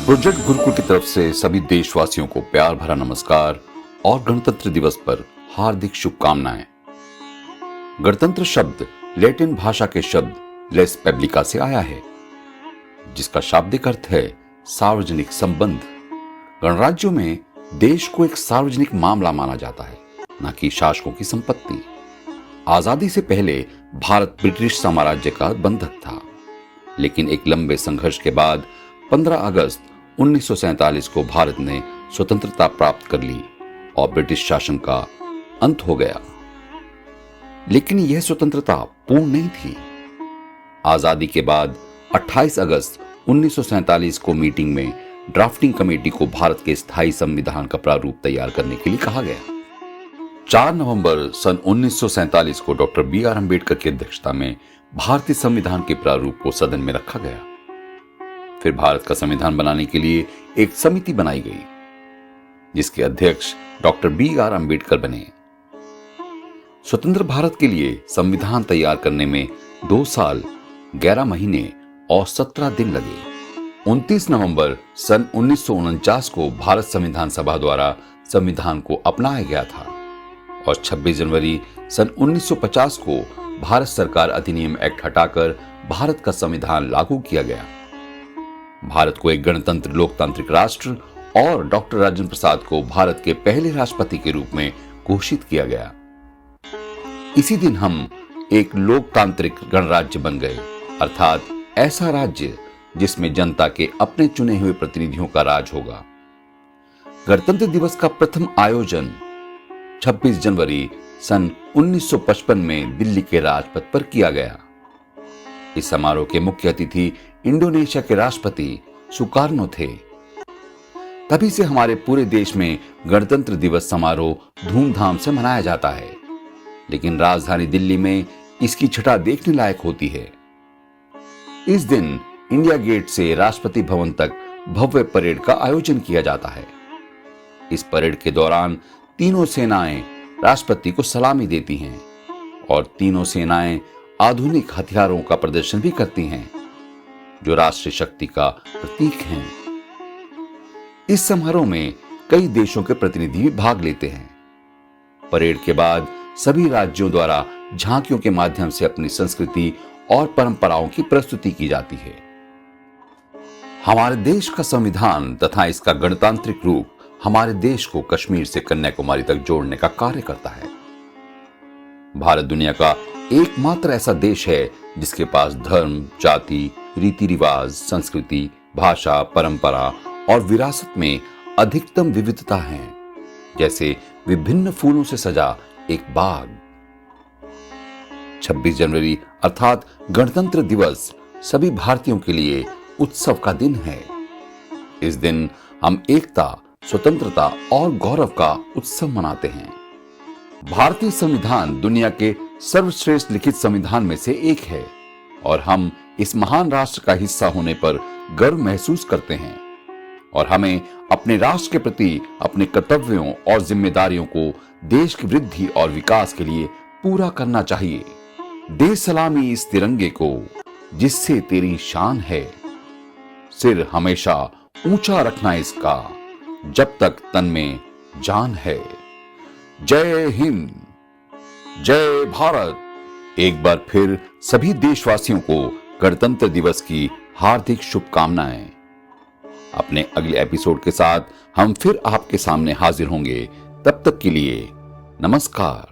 Project Gurukul की तरफ से सभी देशवासियों को प्यार भरा नमस्कार और गणतंत्र दिवस पर हार्दिक शुभकामनाएं। गणतंत्र शब्द लैटिन भाषा के शब्द लेस पब्लिका से आया है, जिसका शाब्दिक अर्थ है सार्वजनिक संबंध। गणराज्यों में देश को एक सार्वजनिक मामला माना जाता है, न कि शासकों की संपत्ति। आजादी से पहले भारत ब्रिटिश साम्राज्य का बंधक था, लेकिन एक लंबे संघर्ष के बाद 15 अगस्त 1947 को भारत ने स्वतंत्रता प्राप्त कर ली और ब्रिटिश शासन का अंत हो गया। लेकिन यह स्वतंत्रता पूर्ण नहीं थी। आजादी के बाद 28 अगस्त 1947 को मीटिंग में ड्राफ्टिंग कमेटी को भारत के स्थायी संविधान का प्रारूप तैयार करने के लिए कहा गया। 4 नवंबर सन 1947 को डॉक्टर B.R. अम्बेडकर की अध्यक्षता में भारतीय संविधान के प्रारूप को सदन में रखा गया। फिर भारत का संविधान बनाने के लिए एक समिति बनाई गई, जिसके अध्यक्ष डॉक्टर B.R. अम्बेडकर बने। स्वतंत्र भारत के लिए संविधान तैयार करने में 2 साल 11 महीने और 17 दिन लगे। 29 नवंबर सन 1949 को भारत संविधान सभा द्वारा संविधान को अपनाया गया था और 26 जनवरी सन 1950 को भारत सरकार अधिनियम एक्ट हटाकर भारत का संविधान लागू किया गया। भारत को एक गणतंत्र लोकतांत्रिक राष्ट्र और डॉक्टर राजेंद्र प्रसाद को भारत के पहले राष्ट्रपति के रूप में घोषित किया गया। इसी दिन हम एक लोकतांत्रिक गणराज्य बन गए, अर्थात ऐसा राज्य जिसमें जनता के अपने चुने हुए प्रतिनिधियों का राज होगा। गणतंत्र दिवस का प्रथम आयोजन 26 जनवरी सन 1955 में दिल्ली के राजपथ पर किया गया। इस समारोह के मुख्य अतिथि इंडोनेशिया के राष्ट्रपति सुकार्नो थे। तभी से हमारे पूरे देश में गणतंत्र दिवस समारोह धूमधाम से मनाया जाता है, लेकिन राजधानी दिल्ली में इसकी छटा देखने लायक होती है। इस दिन इंडिया गेट से राष्ट्रपति भवन तक भव्य परेड का आयोजन किया जाता है। इस परेड के दौरान तीनों सेनाएं राष्ट्रपति को सलामी देती हैं और तीनों सेनाएं आधुनिक हथियारों का प्रदर्शन भी करती हैं, जो राष्ट्रीय शक्ति का प्रतीक हैं। इस समारोह में कई देशों के प्रतिनिधि भी भाग लेते हैं। परेड के बाद सभी राज्यों द्वारा झांकियों के माध्यम से अपनी संस्कृति और परंपराओं की प्रस्तुति की जाती है। हमारे देश का संविधान तथा इसका गणतांत्रिक रूप हमारे देश को कश्मीर से कन्याकुमारी तक जोड़ने का कार्य करता है। भारत दुनिया का एकमात्र ऐसा देश है जिसके पास धर्म, जाति, रीति रिवाज, संस्कृति, भाषा, परंपरा और विरासत में अधिकतम विविधता है, जैसे विभिन्न फूलों से सजा एक बाग। 26 जनवरी अर्थात गणतंत्र दिवस सभी भारतीयों के लिए उत्सव का दिन है। इस दिन हम एकता, स्वतंत्रता और गौरव का उत्सव मनाते हैं। भारतीय संविधान दुनिया के सर्वश्रेष्ठ लिखित संविधान में से एक है और हम इस महान राष्ट्र का हिस्सा होने पर गर्व महसूस करते हैं और हमें अपने राष्ट्र के प्रति अपने कर्तव्यों और जिम्मेदारियों को देश की वृद्धि और विकास के लिए पूरा करना चाहिए। दे सलामी इस तिरंगे को जिससे तेरी शान है, सिर हमेशा ऊंचा रखना इसका जब तक तन में जान है। जय हिंद, जय भारत। एक बार फिर सभी देशवासियों को गणतंत्र दिवस की हार्दिक शुभकामनाएं। अपने अगले एपिसोड के साथ हम फिर आपके सामने हाजिर होंगे। तब तक के लिए नमस्कार।